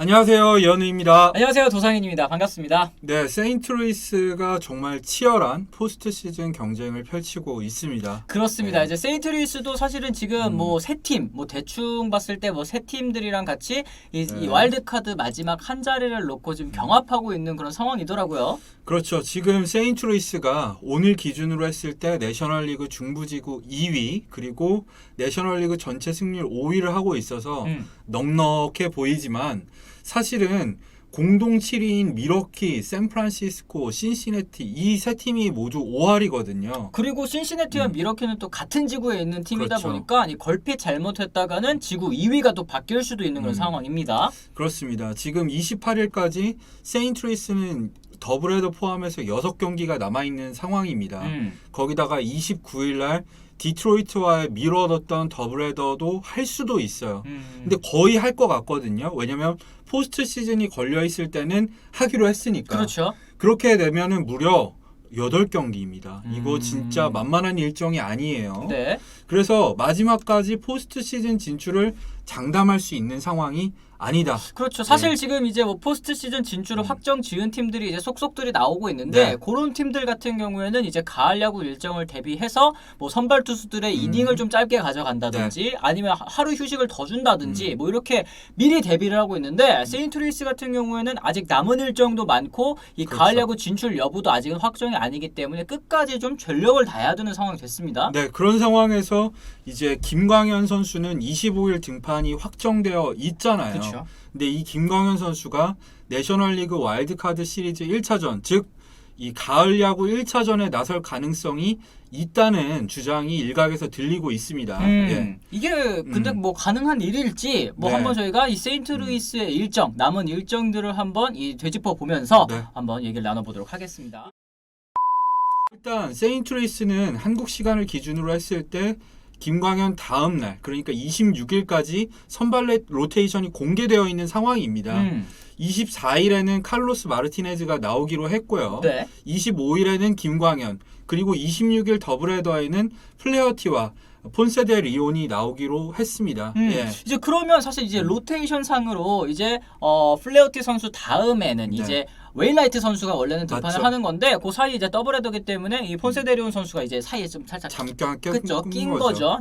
안녕하세요, 연우입니다. 안녕하세요, 도상인입니다. 반갑습니다. 네, 세인트루이스가 정말 치열한 포스트 시즌 경쟁을 펼치고 있습니다. 그렇습니다. 네. 이제 세인트루이스도 사실은 지금 뭐 세 팀, 뭐 대충 봤을 때 뭐 세 팀들이랑 같이 이 와일드카드 마지막 한 자리를 놓고 지금 경합하고 있는 그런 상황이더라고요. 그렇죠. 지금 세인트루이스가 오늘 기준으로 했을 때 내셔널리그 중부지구 2위 그리고 내셔널리그 전체 승률 5위를 하고 있어서 넉넉해 보이지만 사실은 공동 7위인 미러키, 샌프란시스코, 신시내티 이 세 팀이 모두 5할이거든요. 그리고 신시내티와 미러키는 또 같은 지구에 있는 팀이다 그렇죠. 보니까 이 걸핏 잘못했다가는 지구 2위가 또 바뀔 수도 있는 그런 상황입니다. 그렇습니다. 지금 28일까지 세인트루이스는 더블헤더 포함해서 6경기가 남아있는 상황입니다. 거기다가 29일 날 디트로이트와의 미뤄뒀던 더블헤더도 할 수도 있어요. 근데 거의 할 것 같거든요. 왜냐면 포스트 시즌이 걸려있을 때는 하기로 했으니까. 그렇죠. 그렇게 되면은 무려 8경기입니다. 이거 진짜 만만한 일정이 아니에요. 네. 그래서 마지막까지 포스트 시즌 진출을 장담할 수 있는 상황이 아니다. 그렇죠. 사실 지금 이제 뭐 포스트 시즌 진출을 확정 지은 팀들이 이제 속속들이 나오고 있는데 그런 팀들 같은 경우에는 이제 가을 야구 일정을 대비해서 뭐 선발 투수들의 이닝을 좀 짧게 가져간다든지 아니면 하루 휴식을 더 준다든지 뭐 이렇게 미리 대비를 하고 있는데 세인트루이스 같은 경우에는 아직 남은 일정도 많고 이 가을 야구 진출 여부도 아직은 확정이 아니기 때문에 끝까지 좀 전력을 다해야 되는 상황이 됐습니다. 네, 그런 상황에서 이제 김광현 선수는 25일 등판이 확정되어 있잖아요. 그렇죠. 근데 이 김광현 선수가 내셔널리그 와일드카드 시리즈 1차전, 즉 이 가을 야구 1차전에 나설 가능성이 있다는 주장이 일각에서 들리고 있습니다. 이게 근데 뭐 가능한 일일지 뭐 네. 한번 저희가 이 세인트루이스의 일정 남은 일정들을 한번 이 되짚어 보면서 한번 얘기를 나눠보도록 하겠습니다. 일단 세인트루이스는 한국 시간을 기준으로 했을 때 김광현 다음 날 그러니까 26일까지 선발 로테이션이 공개되어 있는 상황입니다. 24일에는 칼로스 마르티네즈가 나오기로 했고요. 25일에는 김광현 그리고 26일 더블헤더에는 플레어티와 폰세데 리온이 나오기로 했습니다. 이제 그러면 사실 이제 로테이션 상으로 이제 플레어티 선수 다음에는 이제 웨인라이트 선수가 원래는 등판을 하는 건데 그 사이 이제 더블헤더기 때문에 이 폰세데리온 선수가 이제 사이에 좀 살짝 잠깐 낀 거죠.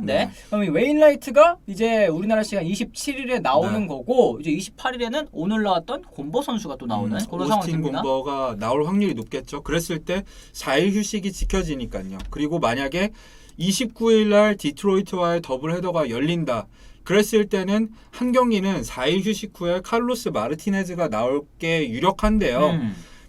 그럼 이 웨인라이트가 이제 우리나라 시간 27일에 나오는 거고 이제 28일에는 오늘 나왔던 곰보 선수가 또 나오는 그런 상황입니다. 오스틴 곰보가 나올 확률이 높겠죠. 그랬을 때 4일 휴식이 지켜지니까요. 그리고 만약에 29일 날 디트로이트와의 더블헤더가 열린다. 그랬을 때는 한 경기는 4일 휴식 후에 칼로스 마르티네즈가 나올 게 유력한데요.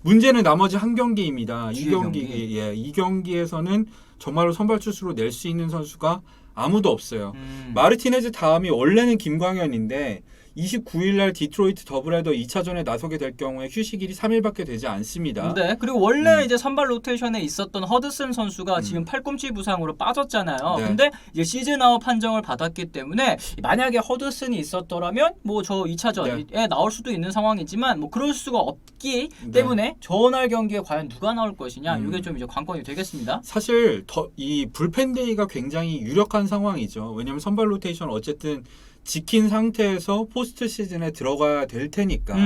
문제는 나머지 한 경기입니다. 이 경기에서는 정말로 선발 투수로 낼 수 있는 선수가 아무도 없어요. 마르티네즈 다음이 원래는 김광현인데 29일 날 디트로이트 더블헤더 2차전에 나서게 될 경우에 휴식일이 3일밖에 되지 않습니다. 네. 그리고 원래 이제 선발 로테이션에 있었던 허드슨 선수가 지금 팔꿈치 부상으로 빠졌잖아요. 근데 이제 시즌 아웃 판정을 받았기 때문에 만약에 허드슨이 있었더라면 뭐 저 2차전에 나올 수도 있는 상황이지만 뭐 그럴 수가 없기 때문에 전날 경기에 과연 누가 나올 것이냐 이게 좀 이제 관건이 되겠습니다. 사실 이 불펜 데이가 굉장히 유력한 상황이죠. 왜냐하면 선발 로테이션 어쨌든 지킨 상태에서 포스트 시즌에 들어가야 될 테니까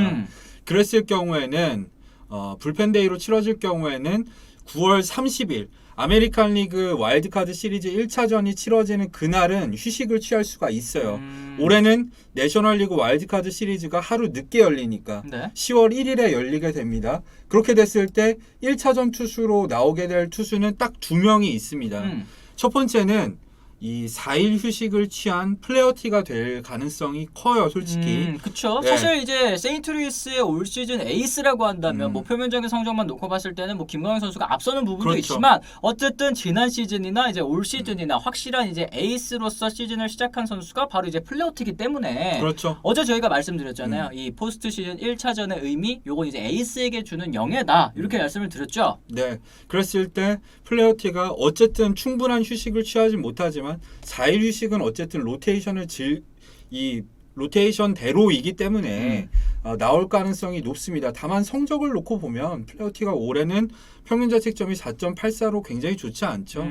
그랬을 경우에는 불펜 데이로 치러질 경우에는 9월 30일 아메리칸 리그 와일드카드 시리즈 1차전이 치러지는 그날은 휴식을 취할 수가 있어요. 올해는 내셔널리그 와일드카드 시리즈가 하루 늦게 열리니까 10월 1일에 열리게 됩니다. 그렇게 됐을 때 1차전 투수로 나오게 될 투수는 딱 2명이 있습니다. 첫 번째는 이 4일 휴식을 취한 플레어티가 될 가능성이 커요, 솔직히. 그렇죠. 사실 이제 세인트루이스의 올 시즌 에이스라고 한다면 뭐 표면적인 성적만 놓고 봤을 때는 뭐 김광현 선수가 앞서는 부분도 있지만 어쨌든 지난 시즌이나 이제 올 시즌이나 확실한 이제 에이스로서 시즌을 시작한 선수가 바로 이제 플레어티이기 때문에 어제 저희가 말씀드렸잖아요. 이 포스트 시즌 1차전의 의미, 요건 이제 에이스에게 주는 영예다. 이렇게 말씀을 드렸죠. 네. 그랬을 때 플레어티가 어쨌든 충분한 휴식을 취하지 못하지만 4일 휴식은 어쨌든 로테이션대로이기 때문에 나올 가능성이 높습니다. 다만 성적을 놓고 보면 플레어티가 올해는 평균 자책점이 4.84로 굉장히 좋지 않죠.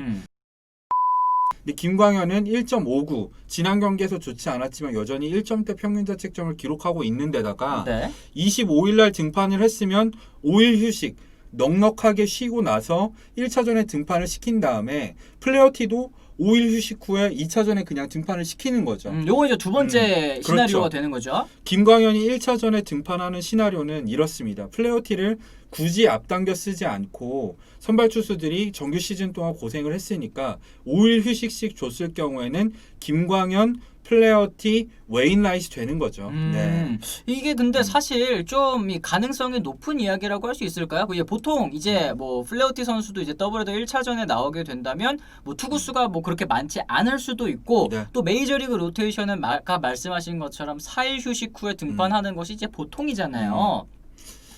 근데 김광현은 1.59. 지난 경기에서 좋지 않았지만 여전히 1점대 평균 자책점을 기록하고 있는 데다가 네. 25일 날 등판을 했으면 5일 휴식 넉넉하게 쉬고 나서 1차전에 등판을 시킨 다음에 플레어티도 5일 휴식 후에 2차전에 그냥 등판을 시키는 거죠. 요거 이제 두 번째 시나리오가 그렇죠. 되는 거죠. 김광현이 1차전에 등판하는 시나리오는 이렇습니다. 플레어티를 굳이 앞당겨 쓰지 않고 선발 투수들이 정규 시즌 동안 고생을 했으니까 5일 휴식씩 줬을 경우에는 김광현, 플레어티, 웨인라이트 되는 거죠. 네. 이게 근데 사실 좀 이 가능성이 높은 이야기라고 할 수 있을까요? 이게 보통 이제 뭐 플레어티 선수도 이제 더블헤더 1차전에 나오게 된다면 뭐 투구수가 뭐 그렇게 많지 않을 수도 있고 네. 또 메이저리그 로테이션은 아까 말씀하신 것처럼 4일 휴식 후에 등판하는 것이 이제 보통이잖아요.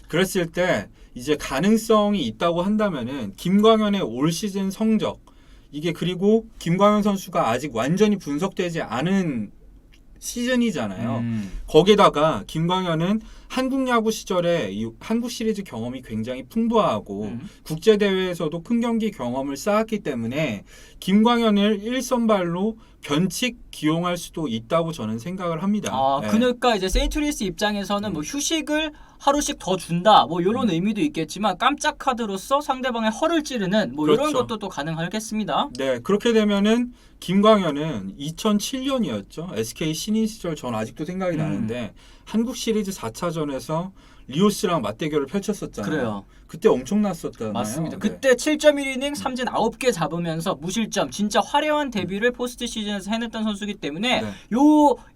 그랬을 때 이제 가능성이 있다고 한다면은 김광현의 올 시즌 성적 이게 그리고 김광현 선수가 아직 완전히 분석되지 않은 시즌이잖아요. 거기다가 김광현은 한국 야구 시절에 이 한국 시리즈 경험이 굉장히 풍부하고 국제 대회에서도 큰 경기 경험을 쌓았기 때문에 김광현을 1선발로 변칙 기용할 수도 있다고 저는 생각을 합니다. 네. 그러니까 이제 세인트루이스 입장에서는 뭐 휴식을 하루씩 더 준다 뭐 이런 의미도 있겠지만 깜짝 카드로서 상대방의 허를 찌르는 뭐 이런 그렇죠. 것도 또 가능하겠습니다. 네, 그렇게 되면은 김광현은 2007년이었죠. SK 신인 시절 전 아직도 생각이 나는데 한국 시리즈 4차전에서 리오스랑 맞대결을 펼쳤었잖아요. 그래요. 그때 엄청났었잖아요. 맞습니다. 네. 그때 7.1이닝 삼진 9개 잡으면서 무실점 진짜 화려한 데뷔를 포스트 시즌에서 해냈던 선수기 때문에 네.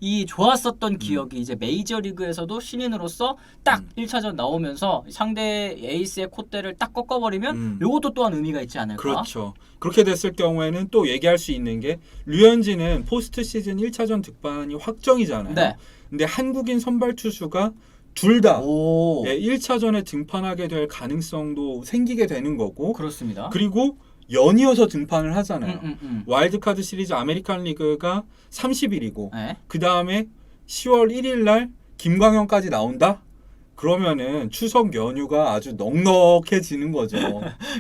이 좋았었던 기억이 이제 메이저리그에서도 신인으로서 딱 1차전 나오면서 상대 에이스의 콧대를 딱 꺾어버리면 요것도 또한 의미가 있지 않을까? 그렇죠. 그렇게 됐을 경우에는 또 얘기할 수 있는 게 류현진은 포스트 시즌 1차전 득반이 확정이잖아요. 네. 근데 한국인 선발 투수가 둘 다 오. 1차전에 등판하게 될 가능성도 생기게 되는 거고 그렇습니다. 그리고 연이어서 등판을 하잖아요. 음. 와일드카드 시리즈 아메리칸 리그가 30일이고 네. 그 다음에 10월 1일 날 김광현까지 나온다? 그러면은 추석 연휴가 아주 넉넉해지는 거죠.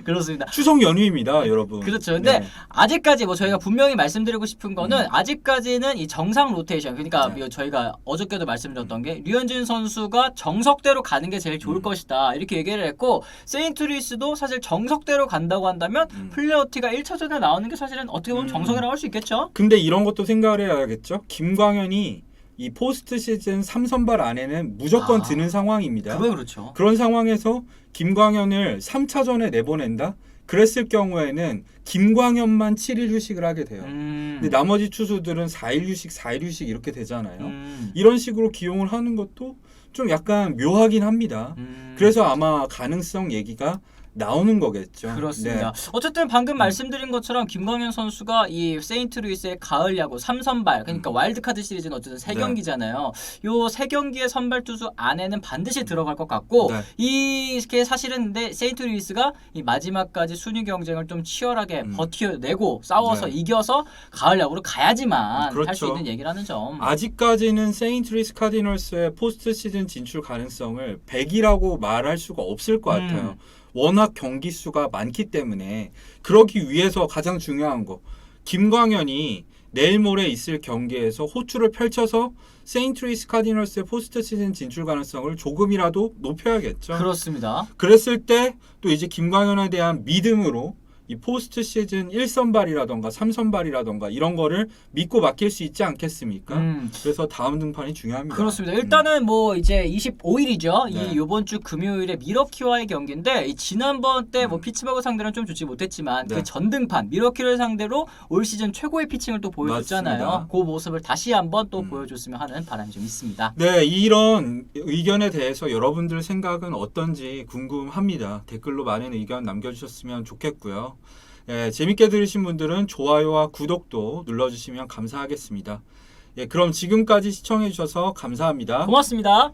그렇습니다. 추석 연휴입니다, 여러분. 그렇죠. 근데 네. 아직까지 뭐 저희가 분명히 말씀드리고 싶은 거는 아직까지는 이 정상 로테이션 그러니까 네. 저희가 어저께도 말씀드렸던 게 류현진 선수가 정석대로 가는 게 제일 좋을 것이다 이렇게 얘기를 했고 세인트루이스도 사실 정석대로 간다고 한다면 플레어티가 1차전에 나오는 게 사실은 어떻게 보면 정석이라고 할 수 있겠죠. 근데 이런 것도 생각을 해야겠죠. 김광현이 이 포스트 시즌 3선발 안에는 무조건 드는 상황입니다. 그건 그렇죠. 그런 상황에서 김광현을 3차전에 내보낸다? 그랬을 경우에는 김광현만 7일 휴식을 하게 돼요. 근데 나머지 투수들은 4일 휴식, 4일 휴식 이렇게 되잖아요. 이런 식으로 기용을 하는 것도 좀 약간 묘하긴 합니다. 그래서 아마 가능성 얘기가 나오는 거겠죠. 그렇습니다. 네. 어쨌든 방금 말씀드린 것처럼 김광현 선수가 이 세인트루이스의 가을 야구 3선발 그러니까 와일드카드 시리즈는 어쨌든 3경기잖아요. 요 3경기의 선발 투수 안에는 반드시 들어갈 것 같고 네. 이게 사실은 근데 세인트루이스가 이 마지막까지 순위 경쟁을 좀 치열하게 버텨내고 싸워서 네. 이겨서 가을 야구로 가야지만 그렇죠. 할 수 있는 얘기라는 점. 아직까지는 세인트루이스 카디널스의 포스트 시즌 진출 가능성을 100이라고 말할 수가 없을 것 같아요. 워낙 경기 수가 많기 때문에 그러기 위해서 가장 중요한 거 김광현이 내일 모레 있을 경기에서 호투를 펼쳐서 세인트루이스 카디널스의 포스트 시즌 진출 가능성을 조금이라도 높여야겠죠. 그렇습니다. 그랬을 때 또 이제 김광현에 대한 믿음으로 이 포스트 시즌 1선발이라던가 3선발이라던가 이런 거를 믿고 맡길 수 있지 않겠습니까? 그래서 다음 등판이 중요합니다. 그렇습니다. 일단은 뭐 이제 25일이죠. 네. 이 요번 주 금요일에 미러키와의 경기인데 이 지난번 때 뭐 피츠버그 상대로는 좀 좋지 못했지만 네. 그 전등판 미러키를 상대로 올 시즌 최고의 피칭을 또 보여줬잖아요. 맞습니다. 그 모습을 다시 한번 또 보여줬으면 하는 바람이 좀 있습니다. 네, 이런 의견에 대해서 여러분들 생각은 어떤지 궁금합니다. 댓글로 많은 의견 남겨주셨으면 좋겠고요. 예, 재밌게 들으신 분들은 좋아요와 구독도 눌러주시면 감사하겠습니다. 예, 그럼 지금까지 시청해주셔서 감사합니다. 고맙습니다.